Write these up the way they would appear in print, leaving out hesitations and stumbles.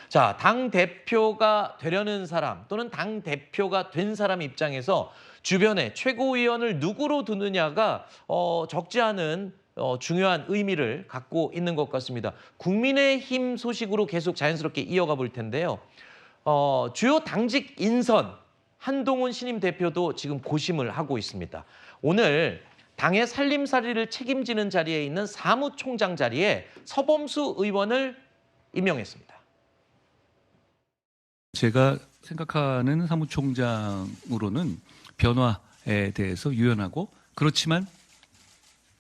자, 당 대표가 되려는 사람 또는 당 대표가 된 사람 입장에서 주변에 최고위원을 누구로 두느냐가 적지 않은 중요한 의미를 갖고 있는 것 같습니다. 국민의힘 소식으로 계속 자연스럽게 이어가 볼 텐데요. 주요 당직 인선, 한동훈 신임 대표도 지금 고심을 하고 있습니다. 오늘 당의 살림살이를 책임지는 자리에 있는 사무총장 자리에 서범수 의원을 임명했습니다. 제가 생각하는 사무총장으로는 변화에 대해서 유연하고 그렇지만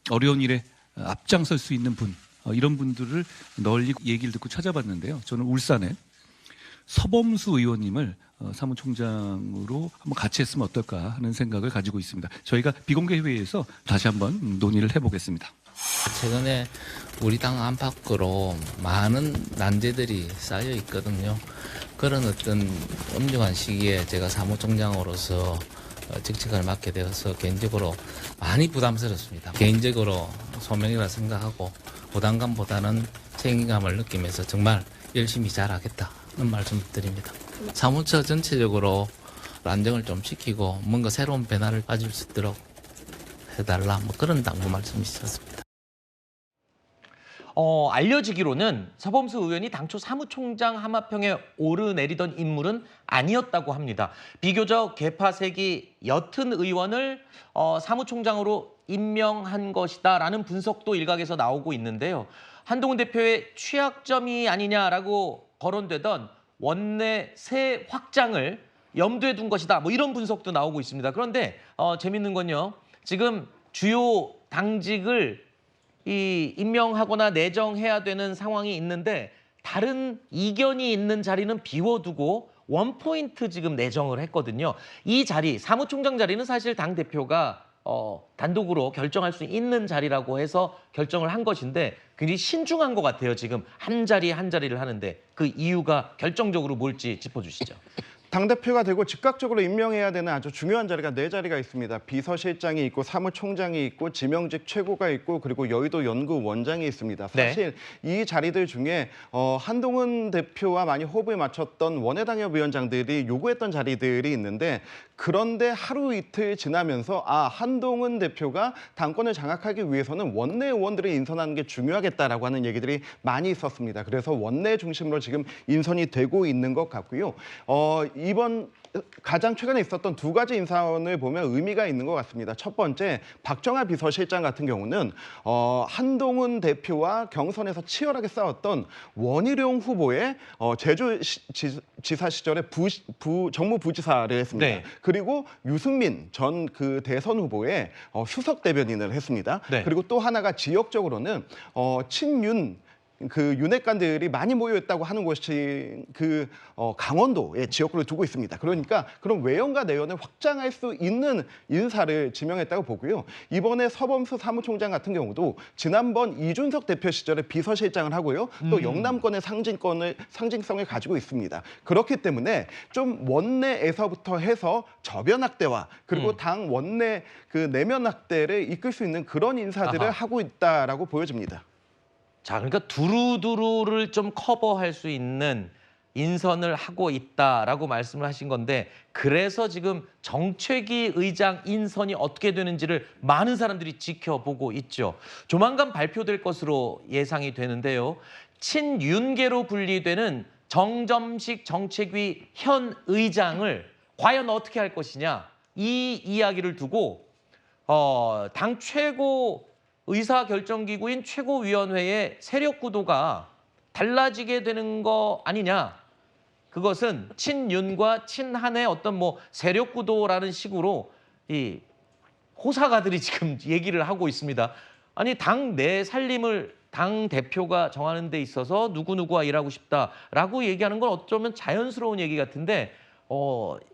어려운 일에 앞장설 수 있는 분, 이런 분들을 널리 얘기를 듣고 찾아봤는데요. 저는 울산에 서범수 의원님을 사무총장으로 한번 같이 했으면 어떨까 하는 생각을 가지고 있습니다. 저희가 비공개 회의에서 다시 한번 논의를 해보겠습니다. 최근에 우리 당 안팎으로 많은 난제들이 쌓여 있거든요. 그런 어떤 엄중한 시기에 제가 사무총장으로서 직책을 맡게 되어서 개인적으로 많이 부담스럽습니다. 개인적으로 소명이라 생각하고 부담감보다는 책임감을 느끼면서 정말 열심히 잘하겠다는 말씀 드립니다. 사무처 전체적으로 안정을 좀 시키고 뭔가 새로운 변화를 가질 수 있도록 해달라 그런 당부 말씀이 있었습니다. 알려지기로는 서범수 의원이 당초 사무총장 하마평에 오르내리던 인물은 아니었다고 합니다. 비교적 계파색이 옅은 의원을 사무총장으로 임명한 것이다라는 분석도 일각에서 나오고 있는데요. 한동훈 대표의 취약점이 아니냐라고 거론되던 원내 세 확장을 염두에 둔 것이다. 이런 분석도 나오고 있습니다. 그런데 재밌는 건요. 지금 주요 당직을 임명하거나 내정해야 되는 상황이 있는데 다른 이견이 있는 자리는 비워두고 원포인트 지금 내정을 했거든요. 이 자리, 사무총장 자리는 사실 당대표가 단독으로 결정할 수 있는 자리라고 해서 결정을 한 것인데 굉장히 신중한 것 같아요. 지금 한 자리 한 자리를 하는데 그 이유가 결정적으로 뭘지 짚어주시죠. 당대표가 되고 즉각적으로 임명해야 되는 아주 중요한 자리가 4자리가 있습니다. 비서실장이 있고 사무총장이 있고 지명직 최고가 있고 그리고 여의도 연구원장이 있습니다. 사실 이 자리들 중에 한동훈 대표와 많이 호흡을 맞췄던 원외당협위원장들이 요구했던 자리들이 있는데 그런데 하루 이틀 지나면서 한동훈 대표가 당권을 장악하기 위해서는 원내 의원들을 인선하는 게 중요하겠다라고 하는 얘기들이 많이 있었습니다. 그래서 원내 중심으로 지금 인선이 되고 있는 것 같고요. 이번 가장 최근에 있었던 2가지 인선을 보면 의미가 있는 것 같습니다. 첫 번째, 박정하 비서실장 같은 경우는 한동훈 대표와 경선에서 치열하게 싸웠던 원희룡 후보의 제주지사 시절에 정무부지사를 했습니다. 네. 그리고 유승민 전 그 대선 후보의 수석 대변인을 했습니다. 네. 그리고 또 하나가 지역적으로는 친윤 윤핵관들이 많이 모여있다고 하는 곳이 강원도의 지역구를 두고 있습니다. 그러니까 그런 외연과 내연을 확장할 수 있는 인사를 지명했다고 보고요. 이번에 서범수 사무총장 같은 경우도 지난번 이준석 대표 시절에 비서실장을 하고요. 또 영남권의 상징성을 가지고 있습니다. 그렇기 때문에 좀 원내에서부터 해서 저변 확대와 그리고 당 원내 내면 확대를 이끌 수 있는 그런 인사들을 하고 있다라고 보여집니다. 자, 그러니까 두루두루를 좀 커버할 수 있는 인선을 하고 있다라고 말씀을 하신 건데 그래서 지금 정책위 의장 인선이 어떻게 되는지를 많은 사람들이 지켜보고 있죠. 조만간 발표될 것으로 예상이 되는데요. 친윤계로 분리되는 정점식 정책위 현 의장을 과연 어떻게 할 것이냐 이 이야기를 두고 당 최고 의사결정기구인 최고위원회의 세력 구도가 달라지게 되는 거 아니냐. 그것은 친윤과 친한의 어떤 세력 구도라는 식으로 이 호사가들이 지금 얘기를 하고 있습니다. 아니 당 내 살림을 당 대표가 정하는 데 있어서 누구누구와 일하고 싶다라고 얘기하는 건 어쩌면 자연스러운 얘기 같은데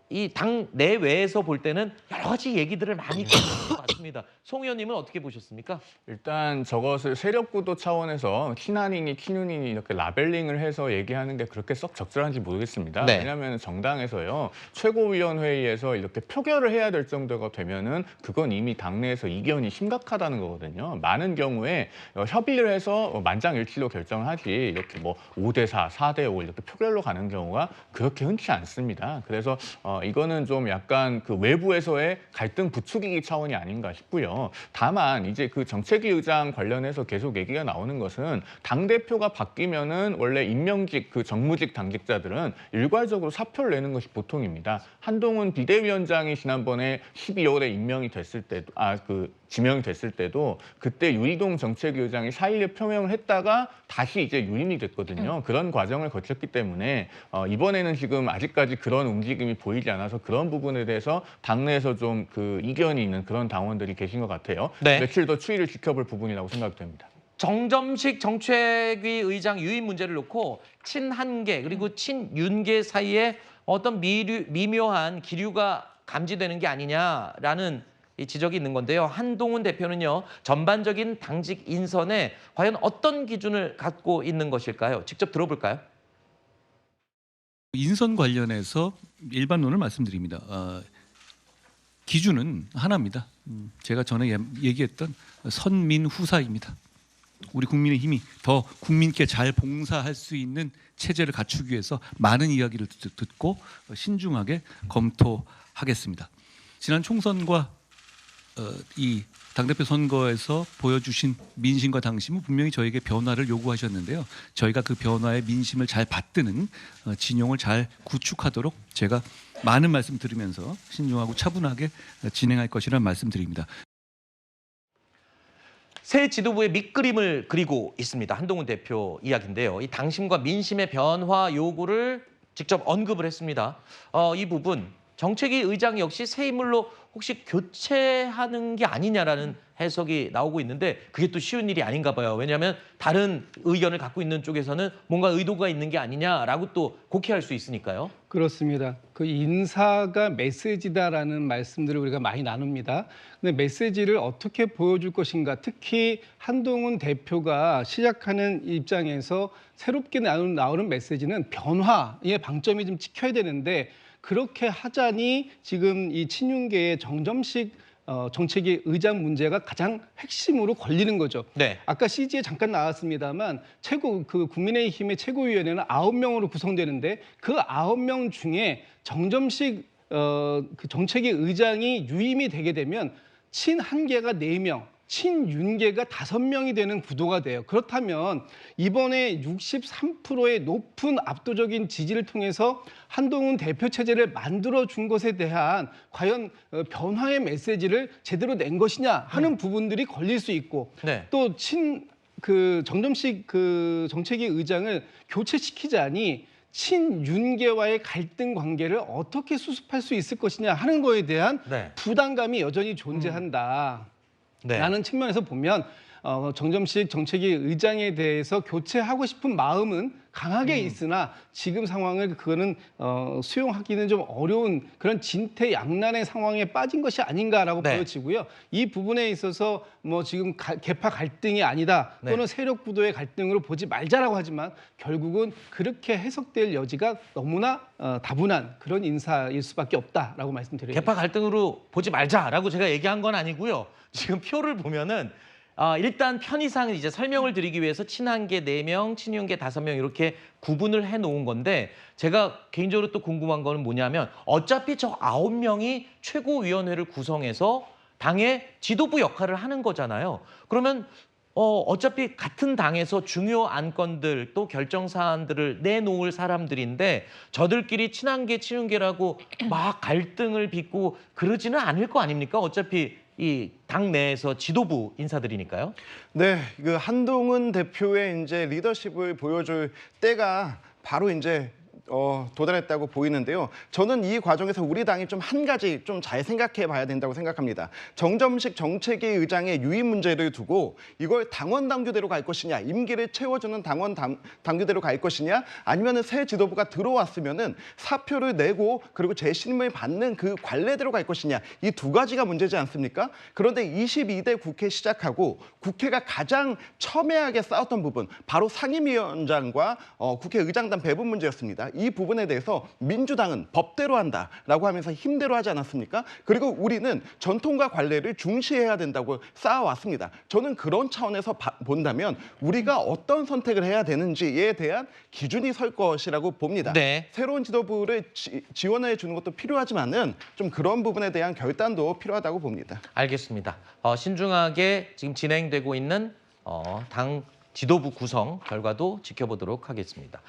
이 당 내외에서 볼 때는 여러 가지 얘기들을 많이 듣는 것 같습니다. 송 의원님은 어떻게 보셨습니까? 일단 저것을 세력구도 차원에서 친한이니 친윤이니 이렇게 라벨링을 해서 얘기하는 게 그렇게 썩 적절한지 모르겠습니다. 네. 왜냐하면 정당에서요 최고위원회의에서 이렇게 표결을 해야 될 정도가 되면은 그건 이미 당내에서 이견이 심각하다는 거거든요. 많은 경우에 협의를 해서 만장일치로 결정을 하지 이렇게 뭐 5대4, 4대5 이렇게 표결로 가는 경우가 그렇게 흔치 않습니다. 그래서 이거는 좀 약간 그 외부에서의 갈등 부추기기 차원이 아닌가 싶고요. 다만 이제 그 정책위 의장 관련해서 계속 얘기가 나오는 것은 당대표가 바뀌면은 원래 임명직 그 정무직 당직자들은 일괄적으로 사표를 내는 것이 보통입니다. 한동훈 비대위원장이 지난번에 12월에 임명이 됐을 때도 지명이 됐을 때도 그때 유이동 정책위 의장이 4.16 표명을 했다가 다시 이제 유임이 됐거든요. 그런 과정을 거쳤기 때문에 이번에는 지금 아직까지 그런 움직임이 보이지 않아서 그런 부분에 대해서 당내에서 좀 그 이견이 있는 그런 당원들이 계신 것 같아요. 네. 며칠 더 추이를 지켜볼 부분이라고 생각됩니다. 정점식 정책위 의장 유임 문제를 놓고 친한계 그리고 친윤계 사이에 어떤 미묘한 기류가 감지되는 게 아니냐라는 이 지적이 있는 건데요. 한동훈 대표는요. 전반적인 당직 인선에 과연 어떤 기준을 갖고 있는 것일까요? 직접 들어볼까요? 인선 관련해서 일반론을 말씀드립니다. 기준은 하나입니다. 제가 전에 얘기했던 선민후사입니다. 우리 국민의힘이 더 국민께 잘 봉사할 수 있는 체제를 갖추기 위해서 많은 이야기를 듣고 신중하게 검토하겠습니다. 지난 총선과 이 당대표 선거에서 보여주신 민심과 당심은 분명히 저에게 변화를 요구하셨는데요. 저희가 그 변화의 민심을 잘 받드는 진영을 잘 구축하도록 제가 많은 말씀 들으면서 신중하고 차분하게 진행할 것이라는 말씀드립니다. 새 지도부의 밑그림을 그리고 있습니다. 한동훈 대표 이야기인데요. 이 당심과 민심의 변화 요구를 직접 언급을 했습니다. 이 부분 정책위 의장 역시 새 인물로 혹시 교체하는 게 아니냐라는 해석이 나오고 있는데 그게 또 쉬운 일이 아닌가 봐요. 왜냐하면 다른 의견을 갖고 있는 쪽에서는 뭔가 의도가 있는 게 아니냐라고 또 곡해할 수 있으니까요. 그렇습니다. 그 인사가 메시지다라는 말씀들을 우리가 많이 나눕니다. 근데 메시지를 어떻게 보여줄 것인가, 특히 한동훈 대표가 시작하는 입장에서 새롭게 나오는 메시지는 변화의 방점이 좀 찍혀야 되는데 그렇게 하자니 지금 이 친윤계의 정점식 정책위 의장 문제가 가장 핵심으로 걸리는 거죠. 네. 아까 CG에 잠깐 나왔습니다만 국민의힘의 최고위원회는 9명으로 구성되는데 그 9명 중에 정점식 그 정책위 의장이 유임이 되게 되면 친한계가 4명, 친윤계가 5명이 되는 구도가 돼요. 그렇다면 이번에 63%의 높은 압도적인 지지를 통해서 한동훈 대표 체제를 만들어준 것에 대한 과연 변화의 메시지를 제대로 낸 것이냐 하는 부분들이 걸릴 수 있고 네. 또 정점식 그 정책위 의장을 교체시키자니 친윤계와의 갈등 관계를 어떻게 수습할 수 있을 것이냐 하는 거에 대한 네. 부담감이 여전히 존재한다. 네. 라는 측면에서 보면 정점식 정책위 의장에 대해서 교체하고 싶은 마음은 강하게 있으나 지금 상황을 그거는 수용하기는 좀 어려운 그런 진퇴양난의 상황에 빠진 것이 아닌가라고 네. 보여지고요. 이 부분에 있어서 뭐 지금 계파 갈등이 아니다 또는 네. 세력 구도의 갈등으로 보지 말자라고 하지만 결국은 그렇게 해석될 여지가 너무나 다분한 그런 인사일 수밖에 없다라고 말씀드립니다. 개파 갈등으로 보지 말자라고 제가 얘기한 건 아니고요. 지금 표를 보면은 일단 편의상은 이제 설명을 드리기 위해서 친한계 4명, 친윤계 5명 이렇게 구분을 해놓은 건데 제가 개인적으로 또 궁금한 거는 뭐냐면 어차피 저 9명이 최고위원회를 구성해서 당의 지도부 역할을 하는 거잖아요. 그러면 어차피 같은 당에서 중요 안건들 또 결정 사안들을 내놓을 사람들인데 저들끼리 친한계, 친윤계라고 막 갈등을 빚고 그러지는 않을 거 아닙니까? 어차피 이 당 내에서 지도부 인사들이니까요. 네, 그 한동훈 대표의 이제 리더십을 보여줄 때가 바로 이제 도달했다고 보이는데요. 저는 이 과정에서 우리 당이 좀 한 가지 좀 잘 생각해 봐야 된다고 생각합니다. 정점식 정책위 의장의 유임 문제를 두고 이걸 당원 당규대로 갈 것이냐, 임기를 채워주는 당원 당규대로 갈 것이냐, 아니면은 새 지도부가 들어왔으면은 사표를 내고 그리고 재신임을 받는 그 관례대로 갈 것이냐, 이 두 가지가 문제지 않습니까? 그런데 22대 국회 시작하고 국회가 가장 첨예하게 싸웠던 부분, 바로 상임위원장과 국회의장단 배분 문제였습니다. 이 부분에 대해서 민주당은 법대로 한다라고 하면서 힘대로 하지 않았습니까? 그리고 우리는 전통과 관례를 중시해야 된다고 쌓아왔습니다. 저는 그런 차원에서 본다면 우리가 어떤 선택을 해야 되는지에 대한 기준이 설 것이라고 봅니다. 네. 새로운 지도부를 지원해 주는 것도 필요하지만은 좀 그런 부분에 대한 결단도 필요하다고 봅니다. 알겠습니다. 신중하게 지금 진행되고 있는 당 지도부 구성 결과도 지켜보도록 하겠습니다.